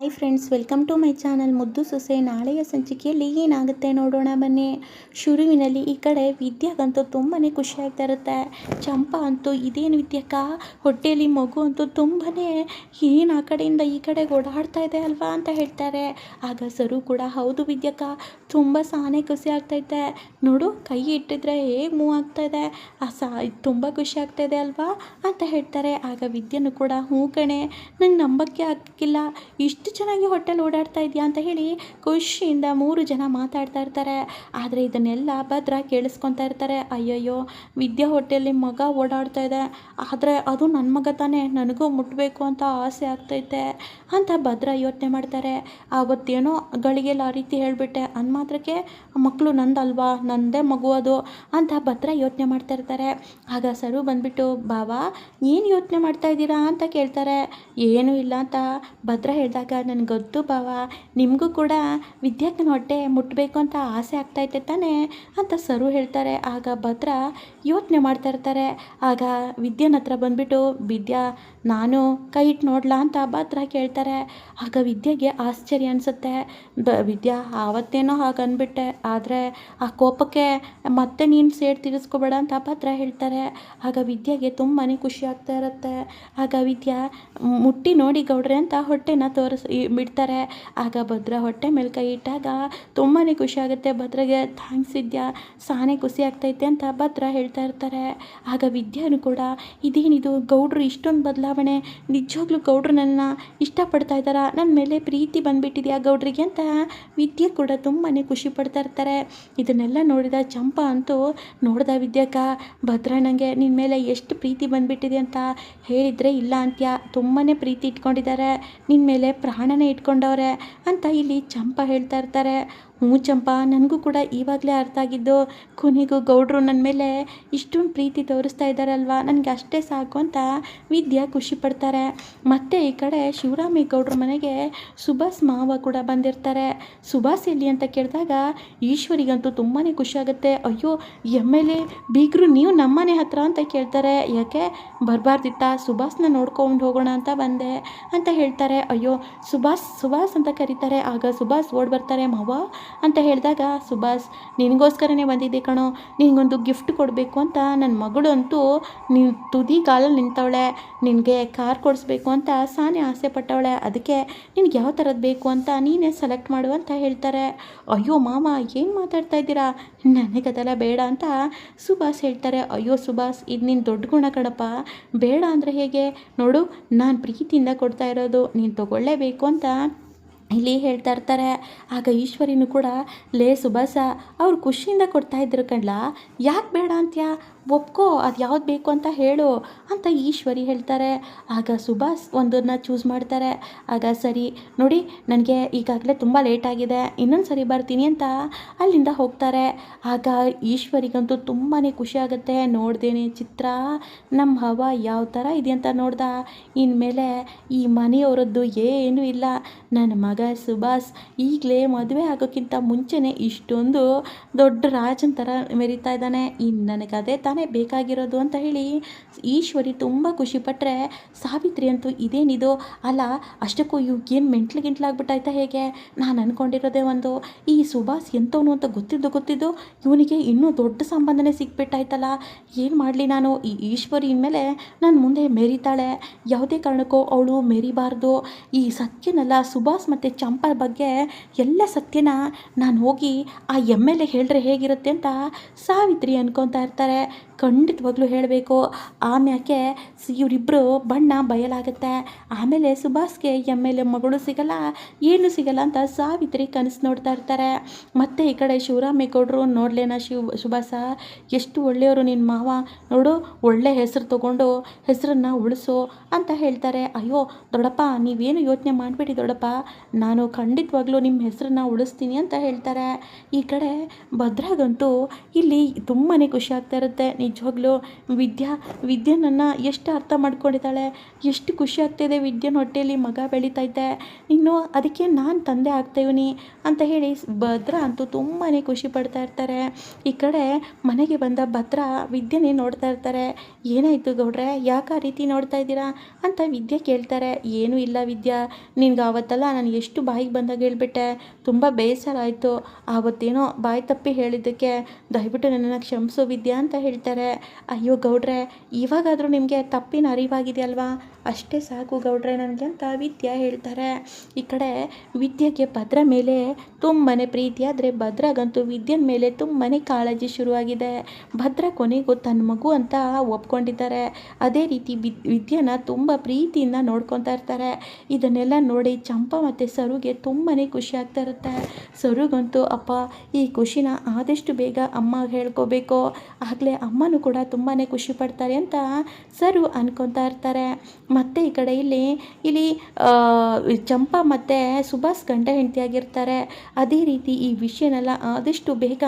Hi friends, welcome to my channel. ಮುದ್ದು ಸೊಸೆ ನಾಳೆಯ ಸಂಚಿಕೆಯಲ್ಲಿ ಏನಾಗುತ್ತೆ ನೋಡೋಣ ಬನ್ನಿ. ಶುರುವಿನಲ್ಲಿ ಈ ಕಡೆ ವಿದ್ಯಾಗಂತೂ ತುಂಬಾ ಖುಷಿ ಆಗ್ತಾ ಇರುತ್ತೆ. ಚಂಪಾ ಅಂತೂ ಇದೇನು ವಿದ್ಯಕ್ಕ, ಹೊಟ್ಟೆಯಲ್ಲಿ ಮಗು ಅಂತೂ ತುಂಬಾ ಏನು ಆ ಕಡೆಯಿಂದ ಈ ಕಡೆಗೆ ಓಡಾಡ್ತಾ ಇದೆ ಅಲ್ವಾ ಅಂತ ಹೇಳ್ತಾರೆ. ಆಗ ಸರು ಕೂಡ ಹೌದು ವಿದ್ಯಕ್ಕ, ತುಂಬ ಸಾನೇ ಖುಷಿ ಆಗ್ತೈತೆ ನೋಡು, ಕೈ ಇಟ್ಟಿದ್ರೆ ಹೇಗೆ ಮೂವ್ ಆಗ್ತಾ ಇದೆ, ತುಂಬ ಖುಷಿ ಆಗ್ತಾ ಇದೆ ಅಲ್ವಾ ಅಂತ ಹೇಳ್ತಾರೆ. ಆಗ ವಿದ್ಯೆನೂ ಕೂಡ ಹ್ಞೂ ಕಣೆ, ನಂಗೆ ನಂಬಕ್ಕೆ ಆಗ್ತಿಲ್ಲ, ಇಷ್ಟು ಚೆನ್ನಾಗಿ ಹೊಟ್ಟೆಲಿ ಓಡಾಡ್ತಾ ಇದೆಯಾ ಅಂತ ಹೇಳಿ ಖುಷಿಯಿಂದ 3 ಜನ ಮಾತಾಡ್ತಾ ಇರ್ತಾರೆ. ಆದರೆ ಇದನ್ನೆಲ್ಲ ಭದ್ರ ಕೇಳಿಸ್ಕೊತಾ ಇರ್ತಾರೆ. ಅಯ್ಯಯ್ಯೋ, ವಿದ್ಯಾ ಹೊಟ್ಟೆಯಲ್ಲಿ ಮಗ ಓಡಾಡ್ತಾ ಇದೆ, ಆದರೆ ಅದು ನನ್ನ ಮಗ ತಾನೇ, ನನಗೂ ಮುಟ್ಟಬೇಕು ಅಂತ ಆಸೆ ಆಗ್ತೈತೆ ಅಂತ ಭದ್ರ ಯೋಚನೆ ಮಾಡ್ತಾರೆ. ಆವತ್ತೇನೋ ಗಳಿಗೆಲ್ಲ ಆ ರೀತಿ ಹೇಳಿಬಿಟ್ಟೆ ಮಾತ್ರಕ್ಕೆ ಮಕ್ಕಳು ನಂದಲ್ವಾ, ನನ್ನದೇ ಮಗು ಅದು ಅಂತ ಭದ್ರ ಯೋಚನೆ ಮಾಡ್ತಾ ಇರ್ತಾರೆ. ಆಗ ಸರು ಬಂದ್ಬಿಟ್ಟು, ಬಾವಾ ಏನು ಯೋಚನೆ ಮಾಡ್ತಾ ಇದ್ದೀರಾ ಅಂತ ಕೇಳ್ತಾರೆ. ಏನೂ ಇಲ್ಲ ಅಂತ ಭದ್ರ ಹೇಳಿದಾಗ, ನನಗೆ ಗೊತ್ತು ಬಾವ, ನಿಮಗೂ ಕೂಡ ವಿದ್ಯಾಕ್ಕನ ಹೊಟ್ಟೆ ಮುಟ್ಟಬೇಕು ಅಂತ ಆಸೆ ಆಗ್ತೈತೆ ತಾನೇ ಅಂತ ಸರು ಹೇಳ್ತಾರೆ. ಆಗ ಭದ್ರ ಯೋಚನೆ ಮಾಡ್ತಾ ಇರ್ತಾರೆ. ಆಗ ವಿದ್ಯಾನ ಹತ್ರ ಬಂದ್ಬಿಟ್ಟು, ವಿದ್ಯಾ ನಾನು ಕೈ ಇಟ್ಟು ನೋಡ್ಲಾ ಅಂತ ಭದ್ರ ಕೇಳ್ತಾರೆ. ಆಗ ವಿದ್ಯೆಗೆ ಆಶ್ಚರ್ಯ ಅನಿಸುತ್ತೆ. ವಿದ್ಯಾ ಆವತ್ತೇನೋ ಹಾಗೆ ಅಂದ್ಬಿಟ್ಟೆ, ಆದರೆ ಆ ಕೋಪಕ್ಕೆ ಮತ್ತೆ ನೀನು ಸೇಡ್ ತೀರಿಸ್ಕೋಬೇಡ ಅಂತ ಭದ್ರ ಹೇಳ್ತಾರೆ. ಆಗ ವಿದ್ಯೆಗೆ ತುಂಬಾ ಖುಷಿ ಆಗ್ತಾ ಇರುತ್ತೆ. ಆಗ ವಿದ್ಯಾ ಮುಟ್ಟಿ ನೋಡಿ ಗೌಡ್ರೆ ಅಂತ ಹೊಟ್ಟೆನ ಬಿಡ್ತಾರೆ. ಆಗ ಭದ್ರ ಹೊಟ್ಟೆ ಮೇಲೆ ಕೈ ಇಟ್ಟಾಗ ತುಂಬಾ ಖುಷಿ ಆಗುತ್ತೆ ಭದ್ರಗೆ. ಥ್ಯಾಂಕ್ಸ್ ವಿದ್ಯಾ, ಸಾನೇ ಖುಷಿ ಆಗ್ತೈತೆ ಅಂತ ಭದ್ರ ಹೇಳ್ತಾ ಇರ್ತಾರೆ. ಆಗ ವಿದ್ಯಾನು ಕೂಡ, ಇದೇನಿದು ಗೌಡ್ರು ಇಷ್ಟೊಂದು ಬದಲಾವಣೆ, ನಿಜವಾಗ್ಲೂ ಗೌಡ್ರು ನನ್ನ ಇಷ್ಟಪಡ್ತಾ ಇದ್ದಾರಾ, ನನ್ನ ಮೇಲೆ ಪ್ರೀತಿ ಬಂದುಬಿಟ್ಟಿದೆಯಾ ಗೌಡ್ರಿಗೆ ಅಂತ ವಿದ್ಯೆ ಕೂಡ ತುಂಬಾ ಖುಷಿ ಪಡ್ತಾ ಇರ್ತಾರೆ. ಇದನ್ನೆಲ್ಲ ನೋಡಿದ ಚಂಪಾ ಅಂತೂ, ನೋಡ್ದ ವಿದ್ಯಾಕ, ಭದ್ರ ನನಗೆ ನಿನ್ನ ಮೇಲೆ ಎಷ್ಟು ಪ್ರೀತಿ ಬಂದುಬಿಟ್ಟಿದೆ ಅಂತ ಹೇಳಿದರೆ ಇಲ್ಲ ಅಂತ್ಯ, ತುಂಬಾ ಪ್ರೀತಿ ಇಟ್ಕೊಂಡಿದ್ದಾರೆ, ನಿನ್ನ ಮೇಲೆ ಪ್ರಾಣನೇ ಇಟ್ಕೊಂಡವ್ರೆ ಅಂತ ಇಲ್ಲಿ ಚಂಪಾ ಹೇಳ್ತಾ ಇರ್ತಾರೆ. ಹ್ಞೂ ಚಂಪಾ, ನನಗೂ ಕೂಡ ಇವಾಗಲೇ ಅರ್ಥ ಆಗಿದ್ದು, ಕೊನೆಗೂ ಗೌಡ್ರು ನನ್ನ ಮೇಲೆ ಇಷ್ಟೊಂದು ಪ್ರೀತಿ ತೋರಿಸ್ತಾ ಇದ್ದಾರಲ್ವ, ನನಗೆ ಅಷ್ಟೇ ಸಾಕು ಅಂತ ವಿದ್ಯಾ ಖುಷಿ ಪಡ್ತಾರೆ. ಮತ್ತು ಈ ಕಡೆ ಶಿವರಾಮಿ ಗೌಡ್ರ ಮನೆಗೆ ಸುಭಾಸ್ ಮಾವ ಕೂಡ ಬಂದಿರ್ತಾರೆ. ಸುಭಾಸ್ ಎಲ್ಲಿ ಅಂತ ಕೇಳಿದಾಗ ಈಶ್ವರಿಗಂತೂ ತುಂಬಾ ಖುಷಿ ಆಗುತ್ತೆ. ಅಯ್ಯೋ ಎಮ್.ಎಲ್.ಎ ಬೀಗರು ನೀವು ನಮ್ಮನೆ ಹತ್ರ ಅಂತ ಕೇಳ್ತಾರೆ. ಯಾಕೆ ಬರಬಾರ್ದಿತ್ತ, ಸುಭಾಸ್ನ ನೋಡ್ಕೊಂಡು ಹೋಗೋಣ ಅಂತ ಬಂದೆ ಅಂತ ಹೇಳ್ತಾರೆ. ಅಯ್ಯೋ ಸುಭಾಸ್ ಅಂತ ಕರೀತಾರೆ. ಆಗ ಸುಭಾಸ್ ಓಡ್ ಬರ್ತಾರೆ. ಮಾವ ಅಂತ ಹೇಳಿದಾಗ, ಸುಭಾಸ್ ನಿನಗೋಸ್ಕರನೇ ಬಂದಿದ್ದೆ ಕಣೋ, ನಿನಗೊಂದು ಗಿಫ್ಟ್ ಕೊಡಬೇಕು ಅಂತ ನನ್ನ ಮಗಳು ಅಂತೂ ನೀನು ತುದಿ ಕಾಲಲ್ಲಿ ನಿಂತವಳೆ, ನಿನಗೆ ಕಾರ್ ಕೊಡಿಸ್ಬೇಕು ಅಂತ ಸಾನೇ ಆಸೆ ಪಟ್ಟವಳೆ, ಅದಕ್ಕೆ ನಿನಗೆ ಯಾವ ಥರದ್ದು ಬೇಕು ಅಂತ ನೀನೇ ಸೆಲೆಕ್ಟ್ ಮಾಡು ಅಂತ ಹೇಳ್ತಾರೆ. ಅಯ್ಯೋ ಮಾಮ ಏನು ಮಾತಾಡ್ತಾ ಇದ್ದೀರಾ, ನನಗದೆಲ್ಲ ಬೇಡ ಅಂತ ಸುಭಾಸ್ ಹೇಳ್ತಾರೆ. ಅಯ್ಯೋ ಸುಭಾಸ್, ಇದು ನಿನ್ನ ದೊಡ್ಡ ಗುಣ ಕಣಪ್ಪ, ಬೇಡ ಅಂದರೆ ಹೇಗೆ, ನೋಡು ನಾನು ಪ್ರೀತಿಯಿಂದ ಕೊಡ್ತಾ ಇರೋದು, ನೀನು ತಗೊಳ್ಳೇಬೇಕು ಅಂತ ಇಲ್ಲಿ ಹೇಳ್ತಾ ಇರ್ತಾರೆ. ಆಗ ಈಶ್ವರಿನೂ ಕೂಡ, ಲೇ ಸುಭಾಸ, ಅವ್ರು ಖುಷಿಯಿಂದ ಕೊಡ್ತಾ ಇದ್ರು ಕಣ್ಲ, ಯಾಕೆ ಬೇಡ ಅಂತ್ಯಾ, ಒಪ್ಕೋ, ಅದು ಯಾವ್ದು ಬೇಕು ಅಂತ ಹೇಳು ಅಂತ ಈಶ್ವರಿ ಹೇಳ್ತಾರೆ. ಆಗ ಸುಭಾಸ್ ಒಂದನ್ನು ಚೂಸ್ ಮಾಡ್ತಾರೆ. ಆಗ ಸರಿ ನೋಡಿ, ನನಗೆ ಈಗಾಗಲೇ ತುಂಬ ಲೇಟ್ ಆಗಿದೆ, ಇನ್ನೊಂದು ಸರಿ ಬರ್ತೀನಿ ಅಂತ ಅಲ್ಲಿಂದ ಹೋಗ್ತಾರೆ. ಆಗ ಈಶ್ವರಿಗಂತೂ ತುಂಬಾ ಖುಷಿ ಆಗುತ್ತೆ. ನೋಡ್ದೇನೆ ಚಿತ್ರ ನಮ್ಮ ಹವ ಯಾವ ಥರ ಇದೆ ಅಂತ ನೋಡ್ದ, ಇನ್ಮೇಲೆ ಈ ಮನೆಯವರದ್ದು ಏನೂ ಇಲ್ಲ, ನನ್ನ ಮಗ ಸುಭಾಸ್ ಈಗಲೇ ಮದುವೆ ಆಗೋಕ್ಕಿಂತ ಮುಂಚೆನೇ ಇಷ್ಟೊಂದು ದೊಡ್ಡ ರಾಜನ ಥರ ಮೆರಿತಾ ಇದ್ದಾನೆ, ಇನ್ನು ನನಗೆ ಅದೇ ತಾನೇ ಬೇಕಾಗಿರೋದು ಅಂತ ಹೇಳಿ ಈಶ್ವರಿ ತುಂಬ ಖುಷಿಪಟ್ಟರೆ, ಸಾವಿತ್ರಿ ಅಂತೂ ಇದೇನಿದು, ಅಲ್ಲ ಅಷ್ಟಕ್ಕೂ ಏನು ಮೆಂಟ್ಲಾಗ್ಬಿಟ್ಟಾಯ್ತಾ ಹೇಗೆ, ನಾನು ಅಂದ್ಕೊಂಡಿರೋದೇ ಒಂದು, ಈ ಸುಭಾಸ್ ಎಂಥವನು ಅಂತ ಗೊತ್ತಿದ್ದು ಇವನಿಗೆ ಇನ್ನೂ ದೊಡ್ಡ ಸಂಬಂಧನೇ ಸಿಕ್ಬಿಟ್ಟಾಯ್ತಲ್ಲ, ಏನು ಮಾಡಲಿ ನಾನು, ಈ ಈಶ್ವರಿ ಇನ್ಮೇಲೆ ನನ್ನ ಮುಂದೆ ಮೆರಿತಾಳೆ, ಯಾವುದೇ ಕಾರಣಕ್ಕೂ ಅವಳು ಮೆರಿಬಾರ್ದು, ಈ ಸತ್ಯನೆಲ್ಲ ಸುಭಾಸ್ ಮತ್ತು ಚಂಪಾ ಬಗ್ಗೆ ಎಲ್ಲ ಸತ್ಯನ ನಾನು ಹೋಗಿ ಆ ಎಮ್.ಎಲ್.ಎ ಹೇಳಿದ್ರೆ ಹೇಗಿರುತ್ತೆ ಅಂತ ಸಾವಿತ್ರಿ ಅನ್ಕೊತಾ ಇರ್ತಾರೆ. ಖಂಡಿತವಾಗ್ಲೂ ಹೇಳಬೇಕು, ಆಮ್ಯಾಕೆ ಇವರಿಬ್ಬರು ಬಣ್ಣ ಬಯಲಾಗುತ್ತೆ, ಆಮೇಲೆ ಸುಭಾಸ್ಗೆ ಎಮ್.ಎಲ್.ಎ ಮಗಳು ಸಿಗಲ್ಲ, ಏನು ಸಿಗಲ್ಲ ಅಂತ ಸಾವಿತ್ರಿ ಕನಸು ನೋಡ್ತಾ ಇರ್ತಾರೆ. ಮತ್ತು ಈ ಕಡೆ ಶಿವರಾಮೇಗೌಡರು, ನೋಡ್ಲೇನಾ ಸುಭಾಸ, ಎಷ್ಟು ಒಳ್ಳೆಯವರು ನಿನ್ನ ಮಾವ, ನೋಡು ಒಳ್ಳೆ ಹೆಸರು ತೊಗೊಂಡು ಹೆಸರನ್ನು ಉಳಿಸು ಅಂತ ಹೇಳ್ತಾರೆ. ಅಯ್ಯೋ ದೊಡ್ಡಪ್ಪ, ನೀವೇನು ಯೋಚನೆ ಮಾಡಿಬಿಡಿ ದೊಡ್ಡಪ್ಪ, ನಾನು ಖಂಡಿತವಾಗ್ಲೂ ನಿಮ್ಮ ಹೆಸರನ್ನ ಉಳಿಸ್ತೀನಿ ಅಂತ ಹೇಳ್ತಾರೆ. ಈ ಕಡೆ ಭದ್ರಾಗಂತೂ ಇಲ್ಲಿ ತುಂಬಾ ಖುಷಿ ಆಗ್ತಾ ಇರುತ್ತೆ. ನಿಜವಾಗ್ಲೂ ವಿದ್ಯಾನನ್ನು ಎಷ್ಟು ಅರ್ಥ ಮಾಡ್ಕೊಂಡಿದ್ದಾಳೆ, ಎಷ್ಟು ಖುಷಿ ಆಗ್ತಾಯಿದೆ, ವಿದ್ಯಾನ ಹೊಟ್ಟೆಯಲ್ಲಿ ಮಗ ಬೆಳೀತೈತೆ, ಇನ್ನು ಅದಕ್ಕೆ ನಾನು ತಂದೆ ಆಗ್ತಾಯಿವ್ನಿ ಅಂತ ಹೇಳಿ ಭದ್ರ ಅಂತೂ ತುಂಬಾ ಖುಷಿ ಪಡ್ತಾ ಇರ್ತಾರೆ. ಈ ಕಡೆ ಮನೆಗೆ ಬಂದ ಭದ್ರ ವಿದ್ಯೆನೇ ನೋಡ್ತಾ ಇರ್ತಾರೆ. ಏನಾಯಿತು ಗೌಡ್ರೆ, ಯಾಕೆ ಆ ರೀತಿ ನೋಡ್ತಾ ಇದ್ದೀರಾ ಅಂತ ವಿದ್ಯೆ ಕೇಳ್ತಾರೆ. ಏನೂ ಇಲ್ಲ ವಿದ್ಯಾ, ನಿನ್ಗೆ ಆವತ್ತಲ್ಲ ನಾನು ಎಷ್ಟು ಬಾಯಿಗೆ ಬಂದಾಗ ಹೇಳಿಬಿಟ್ಟೆ, ತುಂಬ ಬೇಸರ ಆಯಿತು. ಆವತ್ತೇನೋ ಬಾಯಿ ತಪ್ಪಿ ಹೇಳಿದ್ದಕ್ಕೆ ದಯವಿಟ್ಟು ನನ್ನನ್ನು ಕ್ಷಮಿಸು ವಿದ್ಯಾ ಅಂತ ಹೇಳ್ತಾರೆ. ಅಯ್ಯೋ ಗೌಡ್ರೆ, ಇವಾಗಾದರೂ ನಿಮಗೆ ತಪ್ಪಿನ ಅರಿವಾಗಿದೆಯಲ್ವಾ, ಅಷ್ಟೇ ಸಾಕು ಗೌಡ್ರೆ ನನಗೆ ಅಂತ ವಿದ್ಯಾ ಹೇಳ್ತಾರೆ. ಈ ಕಡೆ ವಿದ್ಯೆಗೆ ಭದ್ರ ಮೇಲೆ ತುಂಬಾ ಪ್ರೀತಿ, ಆದರೆ ಭದ್ರಾಗಂತೂ ವಿದ್ಯೆನ ಮೇಲೆ ತುಂಬಾ ಕಾಳಜಿ ಶುರುವಾಗಿದೆ. ಭದ್ರ ಕೊನೆಗೂ ತನ್ನ ಮಗು ಅಂತ ಒಪ್ಕೊಂಡಿದ್ದಾರೆ. ಅದೇ ರೀತಿ ವಿದ್ಯೆನ ತುಂಬ ಪ್ರೀತಿಯಿಂದ ನೋಡ್ಕೊತಾ ಇರ್ತಾರೆ. ಇದನ್ನೆಲ್ಲ ನೋಡಿ ಚಂಪಾ ಮತ್ತು ಸರುಗೆ ತುಂಬಾ ಖುಷಿ ಆಗ್ತಾ ಇರುತ್ತೆ. ಸರುಗಂತೂ ಅಪ್ಪ ಈ ಖುಷಿನ ಆದಷ್ಟು ಬೇಗ ಅಮ್ಮ ಹೇಳ್ಕೋಬೇಕು, ಆಗಲೇ ಅಮ್ಮನೂ ಕೂಡ ತುಂಬಾ ಖುಷಿ ಪಡ್ತಾರೆ ಅಂತ ಸರು ಅನ್ಕೊತಾ ಇರ್ತಾರೆ. ಮತ್ತು ಈ ಕಡೆ ಇಲ್ಲಿ ಚಂಪಾ ಮತ್ತು ಸುಭಾಷ್ ಗಂಡ ಹೆಂಡತಿಯಾಗಿರ್ತಾರೆ. ಅದೇ ರೀತಿ ಈ ವಿಷಯನೆಲ್ಲ ಆದಷ್ಟು ಬೇಗ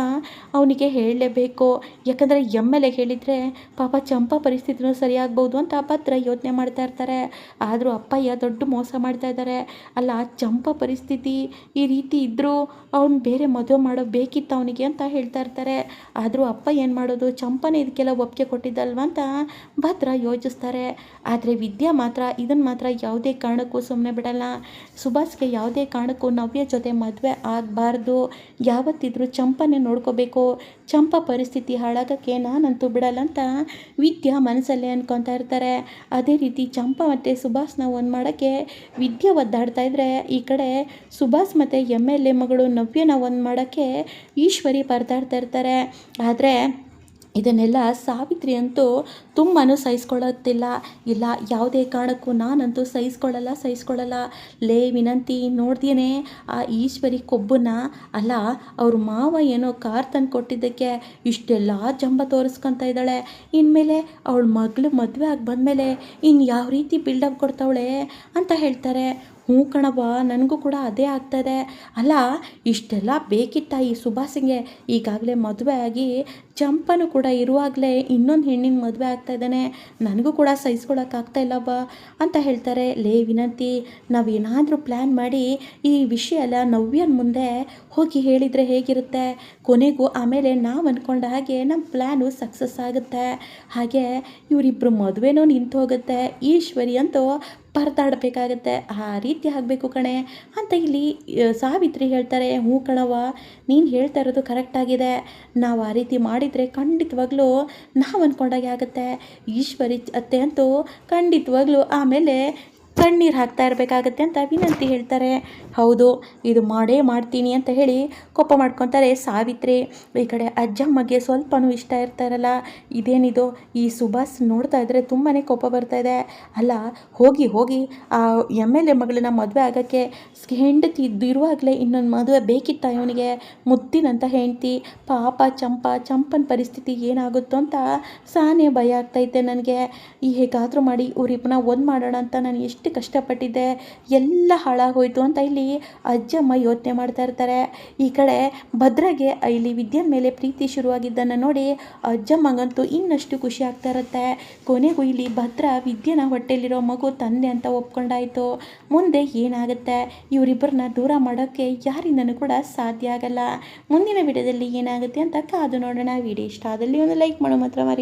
ಅವನಿಗೆ ಹೇಳಲೇಬೇಕು, ಯಾಕಂದರೆ ಎಮ್ಮೆಲೆ ಹೇಳಿದರೆ ಪಾಪ ಚಂಪಾ ಪರಿಸ್ಥಿತಿನೂ ಸರಿಯಾಗ್ಬೋದು ಅಂತ ಭದ್ರ ಯೋಚನೆ ಮಾಡ್ತಾ ಇರ್ತಾರೆ. ಆದರೂ ಅಪ್ಪಯ್ಯ ದೊಡ್ಡ ಮೋಸ ಮಾಡ್ತಾ ಇದ್ದಾರೆ. ಅಲ್ಲ, ಚಂಪಾ ಪರಿಸ್ಥಿತಿ ಈ ರೀತಿ ಇದ್ದರೂ ಅವ್ನು ಬೇರೆ ಮದುವೆ ಮಾಡೋ ಬೇಕಿತ್ತು ಅವನಿಗೆ ಅಂತ ಹೇಳ್ತಾ ಇರ್ತಾರೆ. ಆದರೂ ಅಪ್ಪ ಏನು ಮಾಡೋದು, ಚಂಪಾನೇ ಇದಕ್ಕೆಲ್ಲ ಒಪ್ಪಿಗೆ ಕೊಟ್ಟಿದ್ದಲ್ವ ಅಂತ ಭದ್ರ ಯೋಚಿಸ್ತಾರೆ. ಆದರೆ ವಿದ್ಯಾ ಮಾತ್ರ ಇದನ್ನು ಮಾತ್ರ ಯಾವುದೇ ಕಾರಣಕ್ಕೂ ಸುಮ್ಮನೆ ಬಿಡಲ್ಲ. ಸುಭಾಷ್ಗೆ ಯಾವುದೇ ಕಾರಣಕ್ಕೂ ನವ್ಯ ಜೊತೆ ಮದುವೆ ಆಗಬಾರ್ದು, ಯಾವತ್ತಿದ್ರೂ ಚಂಪಾನೇ ನೋಡ್ಕೋಬೇಕು, ಚಂಪಾ ಪರಿಸ್ಥಿತಿ ಹಾಳಾಗೋಕ್ಕೆ ನಾನಂತೂ ಬಿಡಲ್ಲ ಅಂತ ವಿದ್ಯಾ ಮನಸ್ಸಲ್ಲೇ ಅನ್ಕೊತಾ ಇರ್ತಾರೆ. ಅದೇ ರೀತಿ ಚಂಪಾ ಮತ್ತು ಸುಭಾಷ್ನ ಒಂದು ಮಾಡೋಕ್ಕೆ ವಿದ್ಯೆ ಒದ್ದಾಡ್ತಾ ಇದ್ದರೆ, ಈ ಕಡೆ ಸುಭಾಷ್ ಮತ್ತು ಎಮ್.ಎಲ್.ಎ ಮಗಳು ನವ್ಯನ ಒಂದು ಮಾಡೋಕ್ಕೆ ಈಶ್ವರಿ ಪರದಾಡ್ತಾ ಇರ್ತಾರೆ. ಆದರೆ ಇದನ್ನೆಲ್ಲ ಸಾವಿತ್ರಿ ಅಂತೂ ತುಂಬಾ ಸಹಿಸ್ಕೊಳ್ಳೋತ್ತಿಲ್ಲ. ಇಲ್ಲ, ಯಾವುದೇ ಕಾರಣಕ್ಕೂ ನಾನಂತೂ ಸಹಿಸ್ಕೊಳ್ಳಲ್ಲ. ಲೇ ವಿನಂತಿ, ನೋಡ್ದೇನೆ ಆ ಈಶ್ವರಿ ಕೊಬ್ಬನ್ನ, ಅಲ್ಲ ಅವ್ರ ಮಾವ ಏನೋ ಕಾರ್ ತಂದು ಕೊಟ್ಟಿದ್ದಕ್ಕೆ ಇಷ್ಟೆಲ್ಲ ಜಂಬ ತೋರಿಸ್ಕೊತಾ ಇದ್ದಾಳೆ. ಇನ್ಮೇಲೆ ಅವಳ ಮಗಳು ಮದುವೆ ಆಗಿ ಬಂದಮೇಲೆ ಇನ್ನು ಯಾವ ರೀತಿ ಬಿಲ್ಡಪ್ ಕೊಡ್ತಾವಳೆ ಅಂತ ಹೇಳ್ತಾರೆ. ಹ್ಞೂ ಕಣವ್ವ, ನನಗೂ ಕೂಡ ಅದೇ ಆಗ್ತದೆ. ಅಲ್ಲ, ಇಷ್ಟೆಲ್ಲ ಬೇಕಿತ್ತ ಈ ಸುಭಾಷಿಗೆ? ಈಗಾಗಲೇ ಮದುವೆ ಆಗಿ ಚಂಪನು ಕೂಡ ಇರುವಾಗಲೇ ಇನ್ನೊಂದು ಹೆಣ್ಣಿನ ಮದುವೆ ಆಗ್ತಾ ಇದ್ದಾನೆ. ನನಗೂ ಕೂಡ ಸಹಿಸ್ಕೊಳಕ್ಕಾಗ್ತಾ ಇಲ್ಲವ್ವ ಅಂತ ಹೇಳ್ತಾರೆ. ಲೇ ವಿನಂತಿ, ನಾವೇನಾದರೂ ಪ್ಲ್ಯಾನ್ ಮಾಡಿ ಈ ವಿಷಯ ಎಲ್ಲ ನವ್ಯನ ಮುಂದೆ ಹೋಗಿ ಹೇಳಿದರೆ ಹೇಗಿರುತ್ತೆ? ಕೊನೆಗೂ ಆಮೇಲೆ ನಾವು ಅಂದ್ಕೊಂಡ ಹಾಗೆ ನಮ್ಮ ಪ್ಲ್ಯಾನು ಸಕ್ಸಸ್ ಆಗುತ್ತೆ. ಹಾಗೆ ಇವರಿಬ್ಬರು ಮದುವೆನೂ ನಿಂತು ಹೋಗುತ್ತೆ. ಈಶ್ವರಿ ಅಂತೂ ಪರದಾಡಬೇಕಾಗತ್ತೆ. ಆ ರೀತಿ ಆಗಬೇಕು ಕಣೆ ಅಂತ ಇಲ್ಲಿ ಸಾವಿತ್ರಿ ಹೇಳ್ತಾರೆ. ಹ್ಞೂ ಕಣವ್ವ, ನೀನು ಹೇಳ್ತಾ ಇರೋದು ಕರೆಕ್ಟಾಗಿದೆ. ನಾವು ಆ ರೀತಿ ಮಾಡಿದರೆ ಖಂಡಿತವಾಗ್ಲೂ ನಾವು ಅಂದ್ಕೊಂಡಾಗೆ ಆಗುತ್ತೆ. ಈಶ್ವರಿ ಅತ್ತೆ ಅಂತೂ ಖಂಡಿತವಾಗ್ಲೂ ಆಮೇಲೆ ಕಣ್ಣೀರು ಹಾಕ್ತಾ ಇರಬೇಕಾಗತ್ತೆ ಅಂತ ವಿನಂತಿ ಹೇಳ್ತಾರೆ. ಹೌದು, ಇದು ಮಾಡೇ ಮಾಡ್ತೀನಿ ಅಂತ ಹೇಳಿ ಕೋಪ ಮಾಡ್ಕೊತಾರೆ ಸಾವಿತ್ರಿ. ಈ ಕಡೆ ಅಜ್ಜಮ್ಮಗೆ ಸ್ವಲ್ಪನೂ ಇಷ್ಟ ಇರ್ತಾರಲ್ಲ, ಇದೇನಿದು ಈ ಸುಭಾಷ್ ನೋಡ್ತಾ ಇದ್ದರೆ ತುಂಬಾ ಕೋಪ ಬರ್ತಾ ಇದೆ. ಅಲ್ಲ, ಹೋಗಿ ಆ ಎಮ್.ಎಲ್.ಎ ಮಗಳನ್ನ ಮದುವೆ ಆಗೋಕ್ಕೆ ಹೆಂಡತಿ ಇರುವಾಗಲೇ ಇನ್ನೊಂದು ಮದುವೆ ಬೇಕಿತ್ತ ಇವನಿಗೆ? ಮುತ್ತಿನಂತ ಹೆಂಡತಿ, ಪಾಪ ಚಂಪನ ಪರಿಸ್ಥಿತಿ ಏನಾಗುತ್ತೋ ಅಂತ ಸಾನೇ ಭಯ ಆಗ್ತೈತೆ ನನಗೆ. ಹೇಗಾದರೂ ಮಾಡಿ ಇವರಿಬ್ಬರನ್ನ ಒಂದು ಮಾಡೋಣ ಅಂತ ನಾನು ಎಷ್ಟು ಕಷ್ಟಪಟ್ಟಿದ್ದೆ, ಎಲ್ಲ ಹಾಳಾಗೋಯ್ತು ಅಂತ ಇಲ್ಲಿ ಅಜ್ಜಮ್ಮ ಯೋಚನೆ ಮಾಡ್ತಾ ಇರ್ತಾರೆ. ಈ ಕಡೆ ಭದ್ರಗೆ ಇಲ್ಲಿ ವಿದ್ಯೆಯ ಮೇಲೆ ಪ್ರೀತಿ ಶುರುವಾಗಿದ್ದನ್ನು ನೋಡಿ ಅಜ್ಜಮ್ಮಗಂತೂ ಇನ್ನಷ್ಟು ಖುಷಿ ಆಗ್ತಾ ಇರುತ್ತೆ. ಕೊನೆಗೂ ಇಲ್ಲಿ ಭದ್ರ ವಿದ್ಯೆನ ಹೊಟ್ಟೆಲಿರೋ ಮಗು ತಂದೆ ಅಂತ ಒಪ್ಕೊಂಡಾಯಿತು. ಮುಂದೆ ಏನಾಗುತ್ತೆ, ಇವರಿಬ್ಬರನ್ನ ದೂರ ಮಾಡೋಕ್ಕೆ ಯಾರಿಂದನೂ ಕೂಡ ಸಾಧ್ಯ ಆಗಲ್ಲ. ಮುಂದಿನ ವಿಡಿಯೋದಲ್ಲಿ ಏನಾಗುತ್ತೆ ಅಂತ ಕಾದು ನೋಡೋಣ. ವಿಡಿಯೋ ಇಷ್ಟ ಆದಲ್ಲಿ ಒಂದು ಲೈಕ್ ಮಾಡೋ ಮಾತ್ರ ಮರಿ.